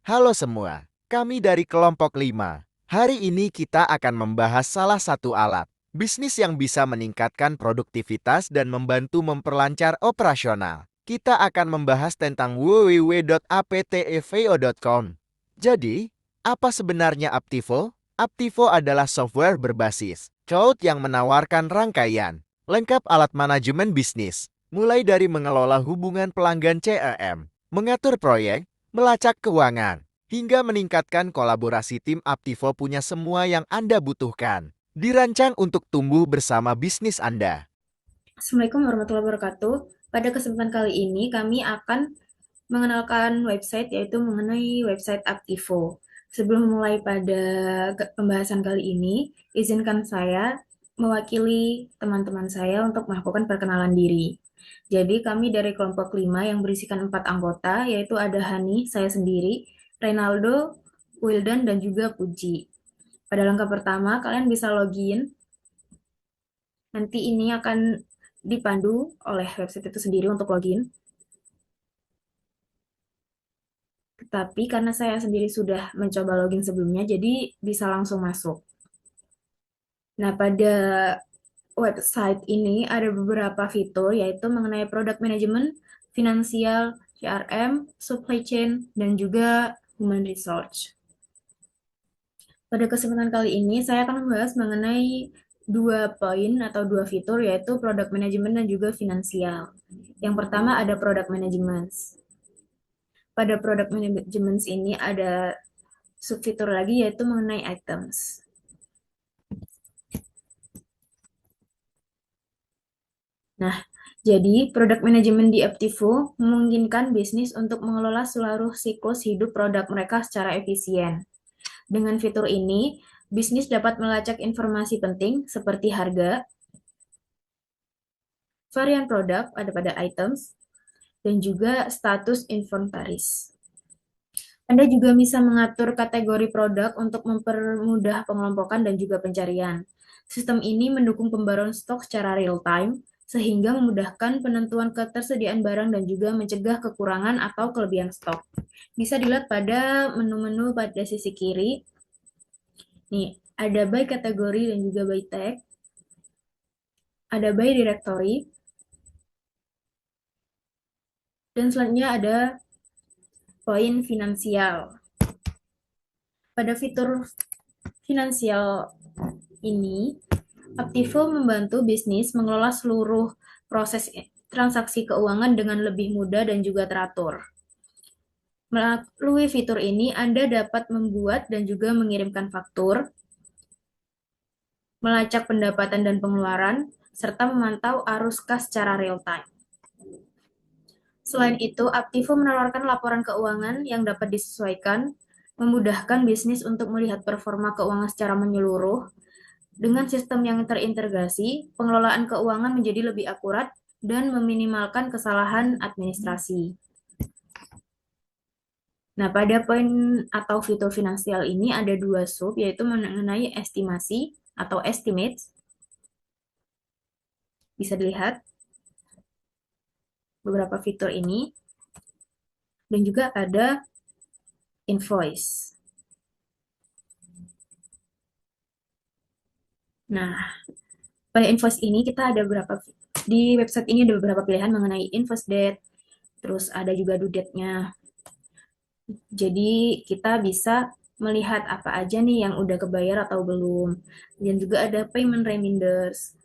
Halo semua, kami dari kelompok 5. Hari ini kita akan membahas salah satu alat bisnis yang bisa meningkatkan produktivitas dan membantu memperlancar operasional. Kita akan membahas tentang www.aptevo.com. Jadi, apa sebenarnya Aptivo? Aptivo adalah software berbasis cloud yang menawarkan rangkaian lengkap alat manajemen bisnis, mulai dari mengelola hubungan pelanggan CRM, mengatur proyek, melacak keuangan, hingga meningkatkan kolaborasi. Tim Aptivo punya semua yang Anda butuhkan. Dirancang untuk tumbuh bersama bisnis Anda. Assalamualaikum warahmatullahi wabarakatuh. Pada kesempatan kali ini kami akan mengenalkan website yaitu mengenai website Aptivo. Sebelum mulai pada pembahasan kali ini, izinkan saya mewakili teman-teman saya untuk melakukan perkenalan diri. Jadi kami dari kelompok 5 yang berisikan 4 anggota yaitu ada Hani, saya sendiri, Reynaldo, Wildan, dan juga Puji. Pada langkah pertama, kalian bisa login. Nanti ini akan dipandu oleh website itu sendiri untuk login. Tetapi karena saya sendiri sudah mencoba login sebelumnya, jadi bisa langsung masuk. Nah, pada website ini ada beberapa fitur, yaitu mengenai product management, finansial, CRM, supply chain, dan juga human resource. Pada kesempatan kali ini, saya akan membahas mengenai dua poin atau dua fitur, yaitu product management dan juga finansial. Yang pertama ada product management. Pada product management ini ada subfitur lagi yaitu mengenai items. Nah, jadi product management di Aptivo memungkinkan bisnis untuk mengelola seluruh siklus hidup produk mereka secara efisien. Dengan fitur ini, bisnis dapat melacak informasi penting seperti harga, varian produk ada pada items, dan juga status inventaris. Anda juga bisa mengatur kategori produk untuk mempermudah pengelompokan dan juga pencarian. Sistem ini mendukung pembaruan stok secara real-time, sehingga memudahkan penentuan ketersediaan barang dan juga mencegah kekurangan atau kelebihan stok. Bisa dilihat pada menu-menu pada sisi kiri. Nih, ada by kategori dan juga by tag, ada by directory, dan selanjutnya ada poin finansial. Pada fitur finansial ini, Aptivo membantu bisnis mengelola seluruh proses transaksi keuangan dengan lebih mudah dan juga teratur. Melalui fitur ini, Anda dapat membuat dan juga mengirimkan faktur, melacak pendapatan dan pengeluaran, serta memantau arus kas secara real-time. Selain itu, Aptivo menawarkan laporan keuangan yang dapat disesuaikan, memudahkan bisnis untuk melihat performa keuangan secara menyeluruh. Dengan sistem yang terintegrasi, pengelolaan keuangan menjadi lebih akurat dan meminimalkan kesalahan administrasi. Nah, pada poin atau fitur finansial ini ada dua sub, yaitu mengenai estimasi atau estimates. Bisa dilihat beberapa fitur ini. Dan juga ada invoice. Nah, pada invoice ini kita ada beberapa, di website ini ada beberapa pilihan mengenai invoice date, terus ada juga due date-nya. Jadi kita bisa melihat apa aja nih yang udah kebayar atau belum. Dan juga ada payment reminders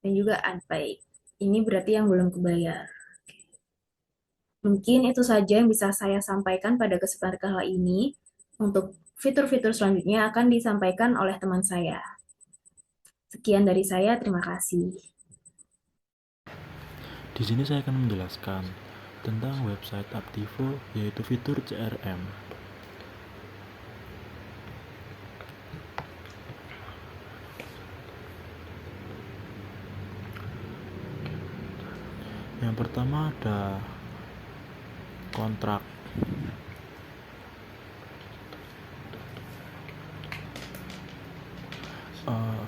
dan juga unpaid. Ini berarti yang belum kebayar. Mungkin itu saja yang bisa saya sampaikan pada kesempatan kali ini. Untuk fitur-fitur selanjutnya akan disampaikan oleh teman saya. Sekian dari saya, terima kasih. Di sini saya akan menjelaskan tentang website Aptivo, yaitu fitur CRM. Yang pertama ada kontrak.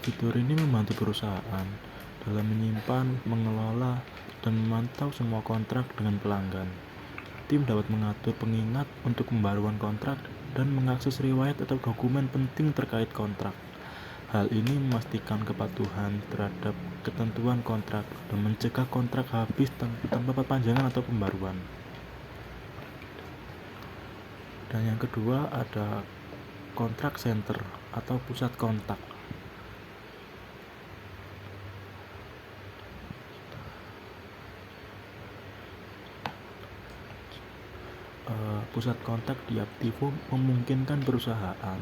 Fitur ini membantu perusahaan dalam menyimpan, mengelola, dan memantau semua kontrak dengan pelanggan. Tim dapat mengatur pengingat untuk pembaruan kontrak dan mengakses riwayat atau dokumen penting terkait kontrak. Hal ini memastikan kepatuhan terhadap ketentuan kontrak dan mencegah kontrak habis tanpa perpanjangan atau pembaruan. Dan yang kedua ada kontrak center atau pusat kontak. Pusat kontak di Aptivo memungkinkan perusahaan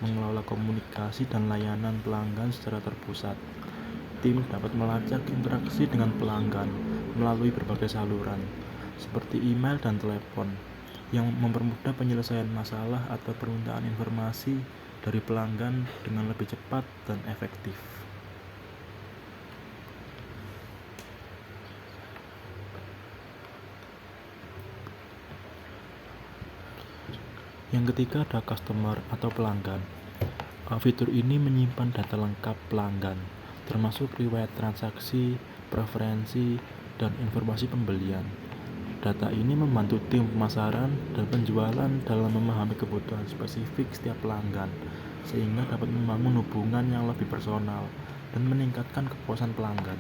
mengelola komunikasi dan layanan pelanggan secara terpusat. Tim dapat melacak interaksi dengan pelanggan melalui berbagai saluran, seperti email dan telepon, yang mempermudah penyelesaian masalah atau permintaan informasi dari pelanggan dengan lebih cepat dan efektif. Yang ketiga ada customer atau pelanggan. Fitur ini menyimpan data lengkap pelanggan, termasuk riwayat transaksi, preferensi, dan informasi pembelian. Data ini membantu tim pemasaran dan penjualan dalam memahami kebutuhan spesifik setiap pelanggan, sehingga dapat membangun hubungan yang lebih personal dan meningkatkan kepuasan pelanggan.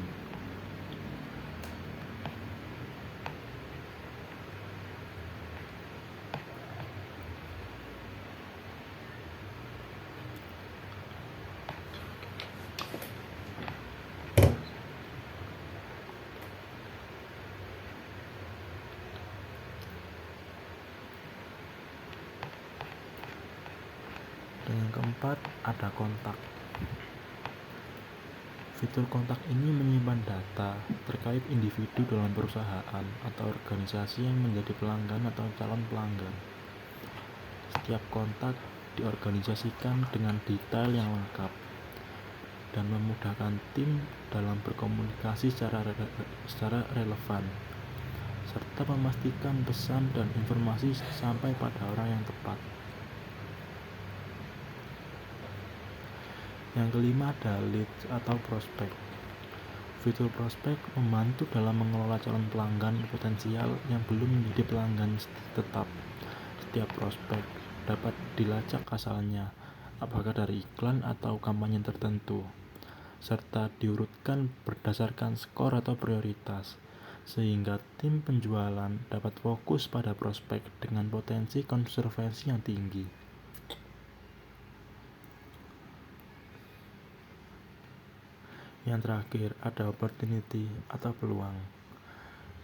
Dan yang keempat ada kontak. Fitur kontak ini menyimpan data terkait individu dalam perusahaan atau organisasi yang menjadi pelanggan atau calon pelanggan. Setiap kontak diorganisasikan dengan detail yang lengkap dan memudahkan tim dalam berkomunikasi secara relevan, serta memastikan pesan dan informasi sampai pada orang yang tepat. Yang kelima ada leads atau prospek. Fitur prospek membantu dalam mengelola calon pelanggan potensial yang belum menjadi pelanggan tetap. Setiap prospek dapat dilacak asalnya, apakah dari iklan atau kampanye tertentu, serta diurutkan berdasarkan skor atau prioritas, sehingga tim penjualan dapat fokus pada prospek dengan potensi konservasi yang tinggi. Yang terakhir ada opportunity atau peluang.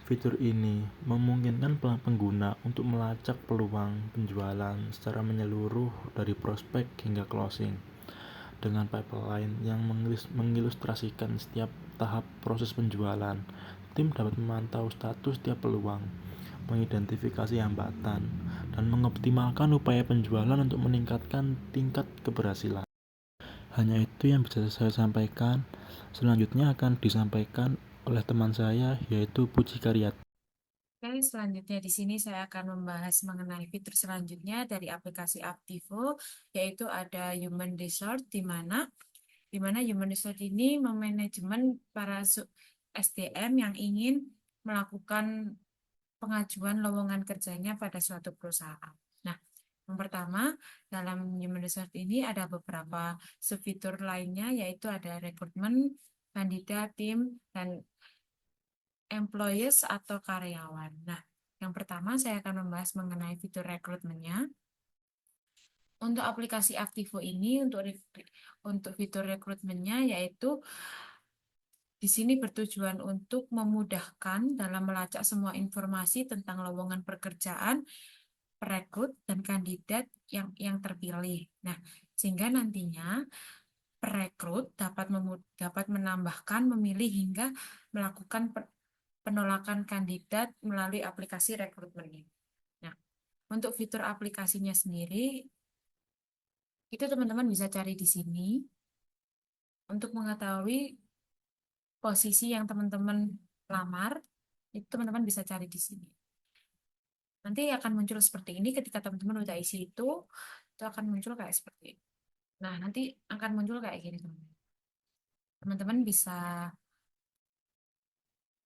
Fitur ini memungkinkan pengguna untuk melacak peluang penjualan secara menyeluruh dari prospek hingga closing. Dengan pipeline yang mengilustrasikan setiap tahap proses penjualan, tim dapat memantau status setiap peluang, mengidentifikasi hambatan, dan mengoptimalkan upaya penjualan untuk meningkatkan tingkat keberhasilan. Hanya itu yang bisa saya sampaikan. Selanjutnya akan disampaikan oleh teman saya, yaitu Puji Karyat. Oke, selanjutnya di sini saya akan membahas mengenai fitur selanjutnya dari aplikasi Aptivo, yaitu ada Human Resource, di mana Human Resource ini memanajemen para SDM yang ingin melakukan pengajuan lowongan kerjanya pada suatu perusahaan. Nah, yang pertama, dalam Human Resource ini ada beberapa subfitur lainnya, yaitu ada rekrutmen, kandidat, tim, dan employees atau karyawan. Nah, yang pertama saya akan membahas mengenai fitur rekrutmennya. Untuk aplikasi Aptivo ini, untuk fitur rekrutmennya, yaitu di sini bertujuan untuk memudahkan dalam melacak semua informasi tentang lowongan pekerjaan, perekrut, dan kandidat yang terpilih. Nah, sehingga nantinya perekrut dapat menambahkan, memilih, hingga melakukan penolakan kandidat melalui aplikasi rekrutmen ini. Nah, untuk fitur aplikasinya sendiri, itu teman-teman bisa cari di sini untuk mengetahui posisi yang teman-teman lamar, itu teman-teman bisa cari di sini. Nanti akan muncul seperti ini ketika teman-teman udah isi itu akan muncul kayak seperti ini. Nah, nanti akan muncul kayak gini, teman-teman. Teman-teman bisa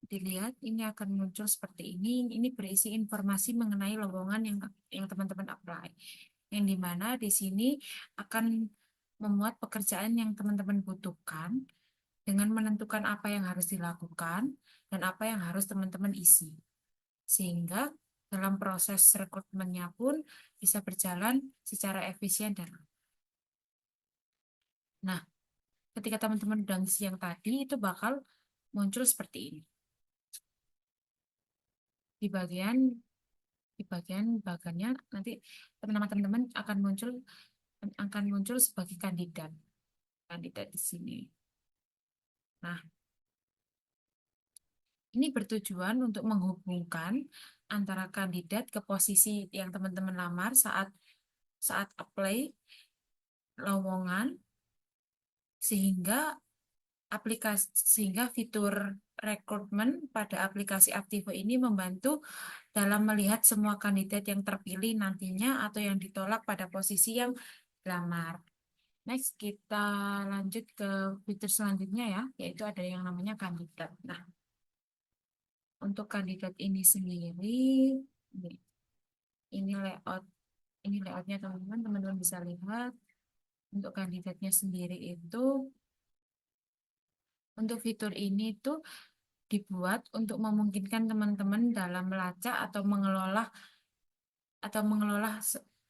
dilihat ini akan muncul seperti ini. Ini berisi informasi mengenai lowongan yang teman-teman apply. Yang dimana di sini akan memuat pekerjaan yang teman-teman butuhkan dengan menentukan apa yang harus dilakukan dan apa yang harus teman-teman isi. Sehingga dalam proses rekrutmennya pun bisa berjalan secara efisien dan nah, ketika teman-teman udah ngisi yang tadi itu bakal muncul seperti ini. Di bagian bagiannya nanti nama teman-teman akan muncul sebagai kandidat di sini. Nah, ini bertujuan untuk menghubungkan antara kandidat ke posisi yang teman-teman lamar saat saat apply lowongan sehingga fitur rekrutmen pada aplikasi Aptivo ini membantu dalam melihat semua kandidat yang terpilih nantinya atau yang ditolak pada posisi yang dilamar. Next, kita lanjut ke fitur selanjutnya ya, yaitu ada yang namanya kandidat. Nah, untuk kandidat ini sendiri, ini, ini layout, ini layoutnya teman-teman, teman-teman bisa lihat. Untuk kandidatnya sendiri itu, untuk fitur ini tuh dibuat untuk memungkinkan teman-teman dalam melacak atau mengelola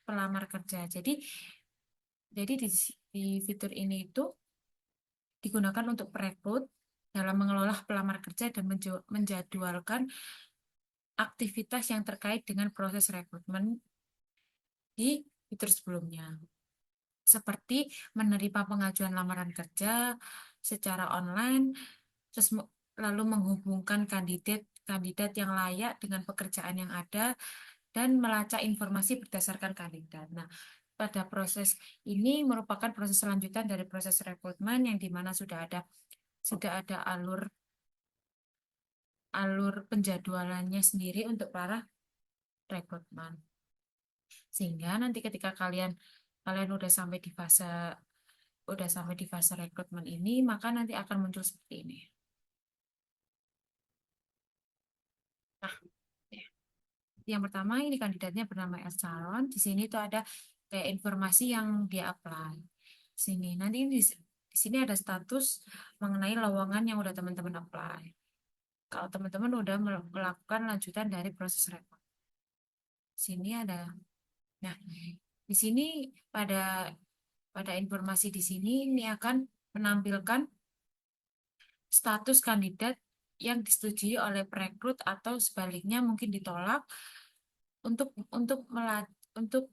pelamar kerja. Jadi di fitur ini itu digunakan untuk perekrut dalam mengelola pelamar kerja dan menjadwalkan aktivitas yang terkait dengan proses rekrutmen di fitur sebelumnya. Seperti menerima pengajuan lamaran kerja secara online, terus lalu menghubungkan kandidat yang layak dengan pekerjaan yang ada, dan melacak informasi berdasarkan kandidat. Nah, pada proses ini merupakan proses selanjutan dari proses rekrutmen yang dimana sudah ada alur penjadwalannya sendiri untuk para rekrutmen. Sehingga nanti ketika kalian udah sampai di fase rekrutmen ini, maka nanti akan muncul seperti ini. Nah, ya. Yang pertama ini kandidatnya bernama Elsalon. Di sini tuh ada kayak informasi yang dia apply. Sini nanti di sini ada status mengenai lowongan yang udah teman-teman apply. Kalau teman-teman udah melakukan lanjutan dari proses rekrut. Sini ada. Nah, di sini pada pada informasi di sini ini akan menampilkan status kandidat yang disetujui oleh perekrut atau sebaliknya mungkin ditolak untuk untuk mela- untuk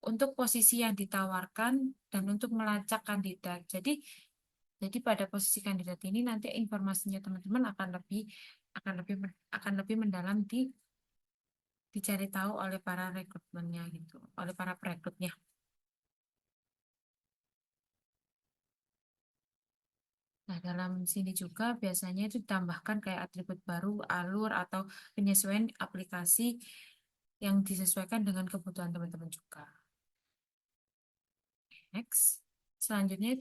untuk posisi yang ditawarkan dan untuk melacak kandidat. Jadi pada posisi kandidat ini nanti informasinya teman-teman akan lebih akan lebih mendalam dicari tahu oleh para rekrutmennya gitu, oleh para perekrutnya. Nah, dalam sini juga biasanya itu ditambahkan kayak atribut baru, alur, atau penyesuaian aplikasi yang disesuaikan dengan kebutuhan teman-teman juga. Next. Selanjutnya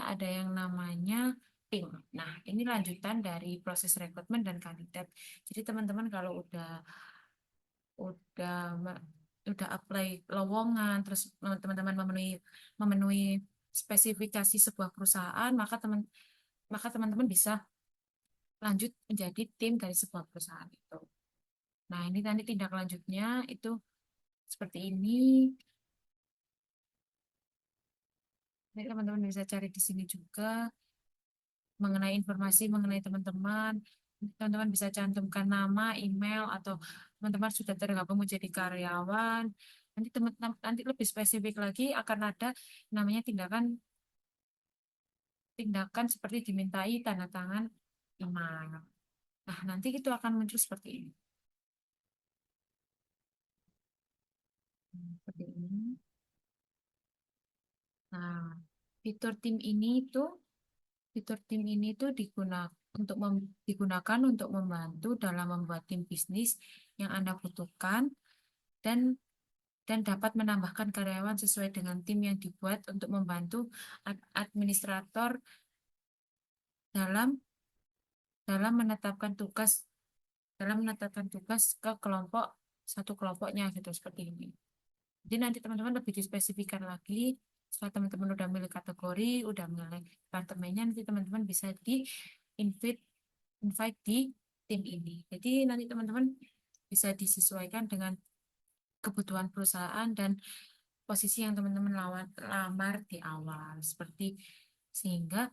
ada yang namanya tim. Nah, ini lanjutan dari proses rekrutmen dan kandidat. Jadi teman-teman kalau udah me- udah apply lowongan, terus teman-teman memenuhi spesifikasi sebuah perusahaan, maka teman-teman bisa lanjut menjadi tim dari sebuah perusahaan itu. Nah, ini nanti tindak lanjutnya itu seperti ini. Jadi teman-teman bisa cari di sini juga mengenai informasi mengenai teman-teman. Teman-teman bisa cantumkan nama, email, atau teman-teman sudah tergabung menjadi karyawan. Nanti lebih spesifik lagi akan ada namanya tindakan seperti dimintai tanda tangan email. Nah, nanti itu akan muncul seperti ini. Seperti ini. Nah, fitur tim ini itu fitur tim ini tuh digunakan untuk membantu dalam membuat tim bisnis yang Anda butuhkan dan dapat menambahkan karyawan sesuai dengan tim yang dibuat untuk membantu administrator dalam dalam menetapkan tugas ke kelompok satu kelompoknya gitu seperti ini. Jadi nanti teman-teman lebih dispesifikan lagi. Setelah teman-teman udah milih kategori, udah milih departemennya, nanti teman-teman bisa di invite invite di tim ini. Jadi nanti teman-teman bisa disesuaikan dengan kebutuhan perusahaan dan posisi yang teman-teman lamar di awal. Sehingga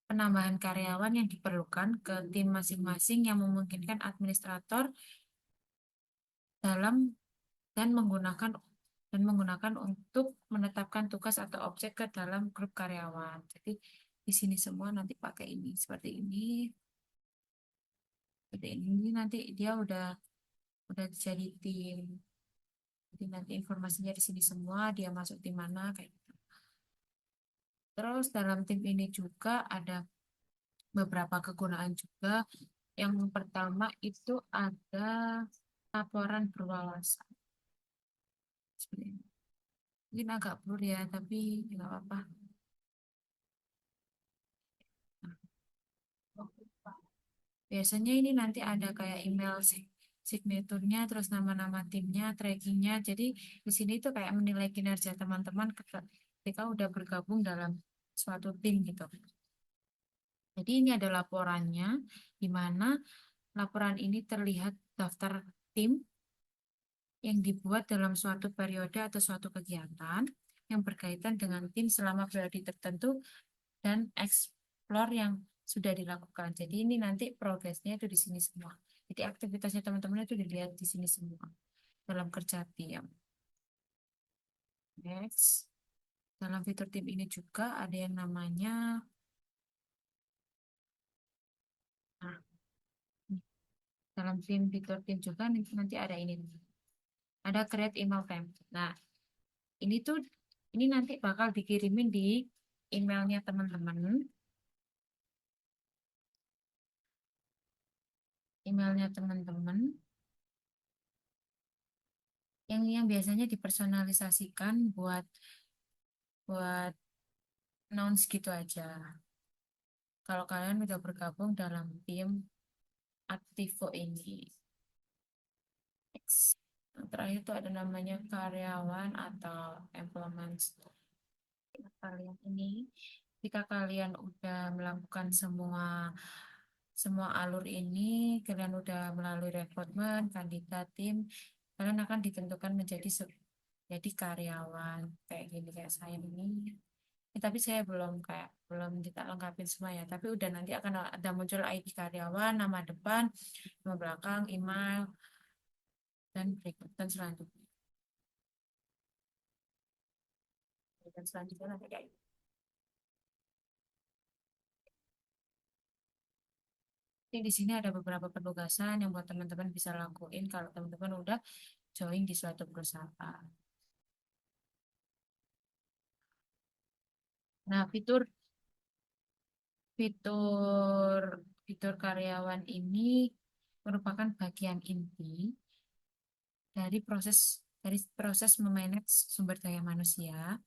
penambahan karyawan yang diperlukan ke tim masing-masing yang memungkinkan administrator dalam dan menggunakan untuk menetapkan tugas atau objek ke dalam grup karyawan. Jadi di sini semua nanti pakai ini seperti ini. Seperti ini nanti dia udah jadi tim. Jadi nanti informasinya di sini semua, dia masuk tim mana kayak gitu. Terus dalam tim ini juga ada beberapa kegunaan juga. Yang pertama itu ada laporan berwawasan. Seperti ini. Mungkin agak blur ya, tapi nggak apa-apa. Biasanya ini nanti ada kayak email signaturnya, terus nama-nama timnya, trackingnya. Jadi di sini tuh kayak menilai kinerja teman-teman ketika udah bergabung dalam suatu tim gitu. Jadi ini ada laporannya, di mana laporan ini terlihat daftar tim yang dibuat dalam suatu periode atau suatu kegiatan yang berkaitan dengan tim selama periode tertentu dan explore yang sudah dilakukan. Jadi ini nanti progresnya itu di sini semua. Jadi aktivitasnya teman-teman itu dilihat di sini semua dalam kerja tim. Next, dalam fitur tim ini juga ada yang namanya, nah, dalam fitur tim juga nanti ada ini, ada create email template. Nah, ini tuh ini nanti bakal dikirimin di emailnya teman-teman, yang biasanya dipersonalisasikan buat buat announce gitu aja. Kalau kalian udah bergabung dalam tim Aktivo ini. Next. Yang terakhir itu ada namanya karyawan atau employment. Kalian ini, jika kalian udah melakukan semua semua alur ini, kalian udah melalui rekrutmen, kandidat tim, kalian akan ditentukan jadi karyawan kayak gini kayak saya ini. Tapi saya belum kita lengkapin semua ya. Tapi udah nanti akan ada muncul ID karyawan, nama depan, nama belakang, email, dan selanjutnya. Dan selanjutnya nanti kayak gitu. Jadi di sini ada beberapa penugasan yang buat teman-teman bisa lakuin kalau teman-teman udah join di suatu perusahaan. Nah, fitur fitur fitur karyawan ini merupakan bagian inti dari proses memanage sumber daya manusia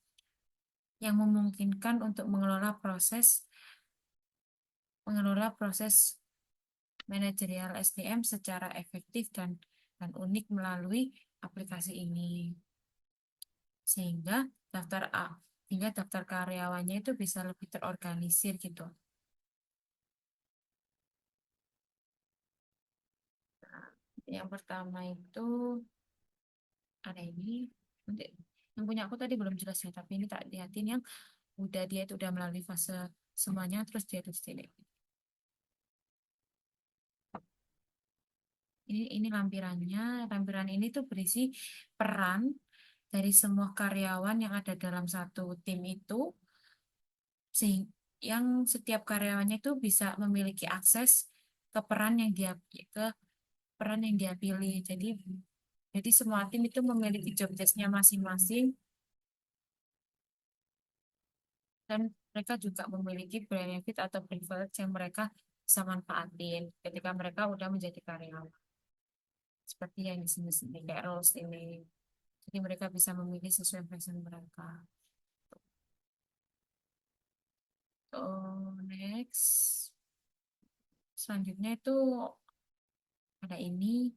yang memungkinkan untuk mengelola proses manajerial SDM secara efektif dan unik melalui aplikasi ini. Sehingga daftar A, hingga daftar karyawannya itu bisa lebih terorganisir gitu. Nah, yang pertama itu ada ini. Nanti yang punya aku tadi belum jelas ya, tapi ini tak lihatin yang dia itu udah melalui fase semuanya, terus dia itu di sini. Ini lampirannya. Lampiran ini tuh berisi peran dari semua karyawan yang ada dalam satu tim itu, sehingga yang setiap karyawannya itu bisa memiliki akses ke peran yang dia pilih. Jadi semua tim itu memiliki job desk-nya masing-masing dan mereka juga memiliki benefit atau privilege yang mereka bisa manfaatin ketika mereka udah menjadi karyawan. Seperti yang di sini kayak roles ini. Jadi mereka bisa memilih sesuai passion mereka. Oh, next. selanjutnya itu ada ini.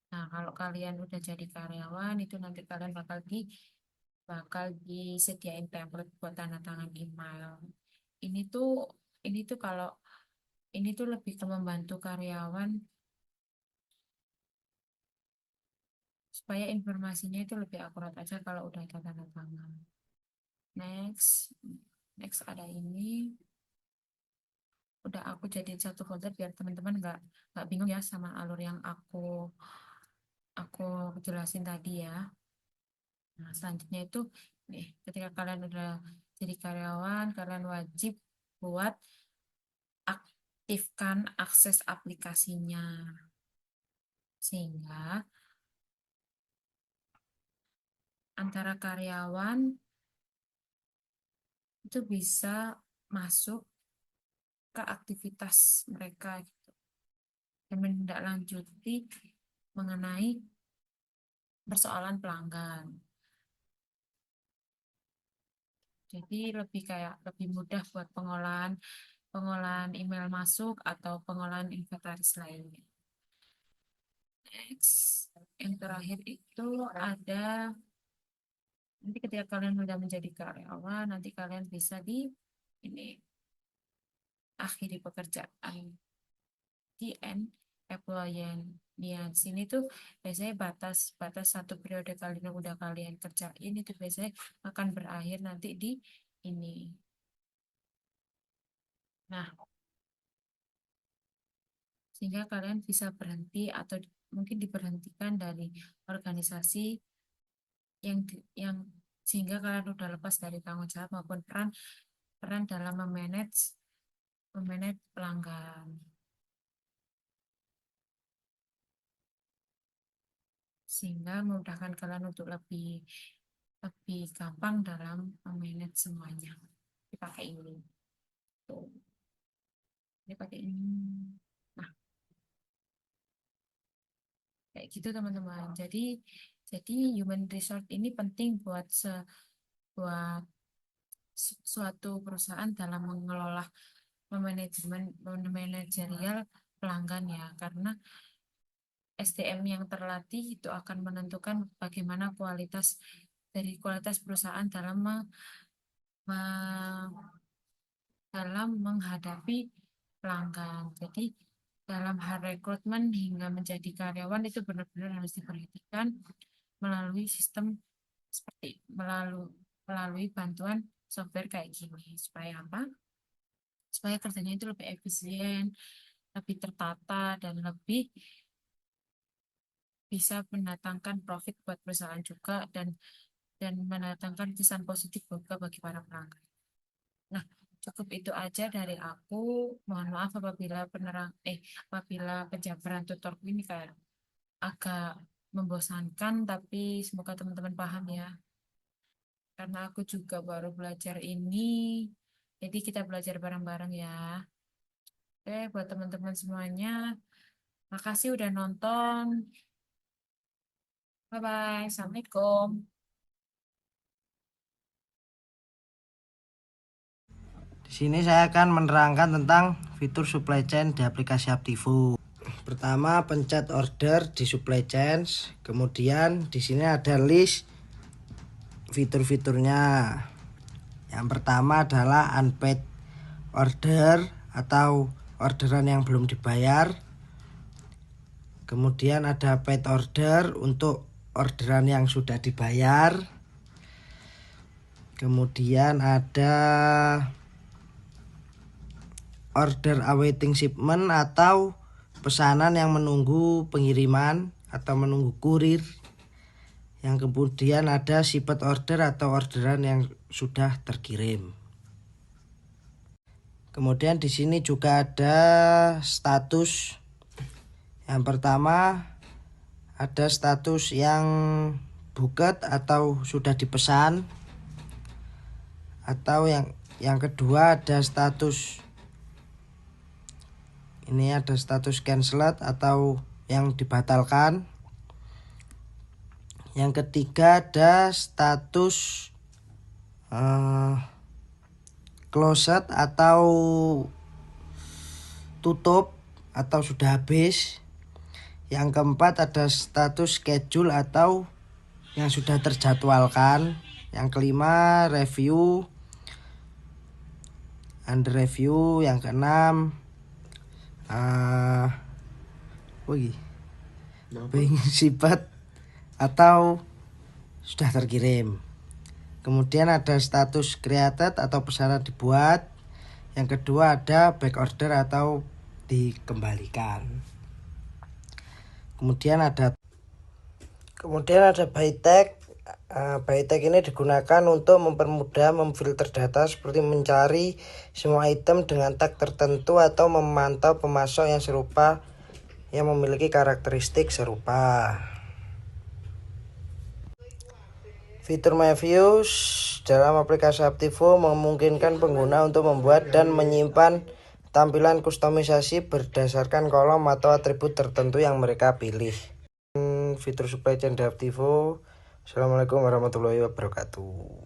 Nah, kalau kalian udah jadi karyawan itu nanti kalian bakal disediain template buat tanda tangan email. Ini tuh ini tuh kalau ini tuh lebih ke membantu karyawan supaya informasinya itu lebih akurat aja kalau udah ada tanda tangan. Next, next ada ini. Udah aku jadiin satu folder biar teman-teman nggak bingung ya sama alur yang aku jelasin tadi ya. Nah, selanjutnya itu nih, ketika kalian udah jadi karyawan, kalian wajib buat aktifkan akses aplikasinya. Sehingga antara karyawan itu bisa masuk ke aktivitas mereka gitu. Dan menindaklanjuti mengenai persoalan pelanggan. Jadi lebih mudah buat pengolahan email masuk atau pengolahan inventaris lainnya. Next, yang terakhir itu ada nanti ketika kalian sudah menjadi karyawan, nanti kalian bisa ini akhiri pekerjaan di end employment. Ya, di sini tuh biasanya batas satu periode kalian udah kalian kerjain itu biasanya akan berakhir nanti di ini. Nah, sehingga kalian bisa berhenti atau mungkin diberhentikan dari organisasi yang sehingga kalian udah lepas dari tanggung jawab maupun peran peran dalam memanage pelanggan. Sehingga memudahkan kalian untuk lebih gampang dalam memanage semuanya. Dipakai ini. Tuh. Dipakai ini. Nah, kayak gitu teman-teman. Jadi human resource ini penting buat suatu perusahaan dalam mengelola manajerial pelanggan ya, karena SDM yang terlatih itu akan menentukan bagaimana kualitas perusahaan dalam menghadapi pelanggan. Jadi dalam hal rekrutmen hingga menjadi karyawan itu benar-benar harus diperhatikan melalui sistem melalui bantuan software kayak gini. Supaya apa? Supaya kerjanya itu lebih efisien, lebih tertata, dan lebih bisa mendatangkan profit buat perusahaan juga dan mendatangkan kesan positif juga bagi para pelanggan. Nah, cukup itu aja dari aku. Mohon maaf apabila penjabaran tutorku ini kayak agak membosankan, tapi semoga teman-teman paham ya. Karena aku juga baru belajar ini, jadi kita belajar bareng-bareng ya. Oke, buat teman-teman semuanya, makasih udah nonton. Bye-bye, Assalamualaikum. Di sini saya akan menerangkan tentang fitur supply chain di aplikasi Aptivo. Pertama, pencet order di supply chain, kemudian di sini ada list fitur-fiturnya. Yang pertama adalah unpaid order atau orderan yang belum dibayar. Kemudian ada paid order untuk orderan yang sudah dibayar. Kemudian ada order awaiting shipment atau pesanan yang menunggu pengiriman atau menunggu kurir. Yang kemudian ada shipped order atau orderan yang sudah terkirim. Kemudian di sini juga ada status. Yang pertama ada status yang booked atau sudah dipesan. Atau yang kedua ada status cancelled atau yang dibatalkan. Yang ketiga ada status closed atau tutup atau sudah habis. Yang keempat ada status schedule atau yang sudah terjadwalkan. Yang kelima review, under review. Yang keenam sifat atau sudah terkirim. Kemudian ada status created atau pesanan dibuat. Yang kedua ada back order atau dikembalikan. Kemudian ada buy tag. Buy tag ini digunakan untuk mempermudah memfilter data seperti mencari semua item dengan tag tertentu atau memantau pemasok yang serupa yang memiliki karakteristik serupa. Fitur My Views dalam aplikasi Aptivo memungkinkan pengguna untuk membuat dan menyimpan tampilan kustomisasi berdasarkan kolom atau atribut tertentu yang mereka pilih. Fitur supply chain di Aptivo. Assalamualaikum warahmatullahi wabarakatuh.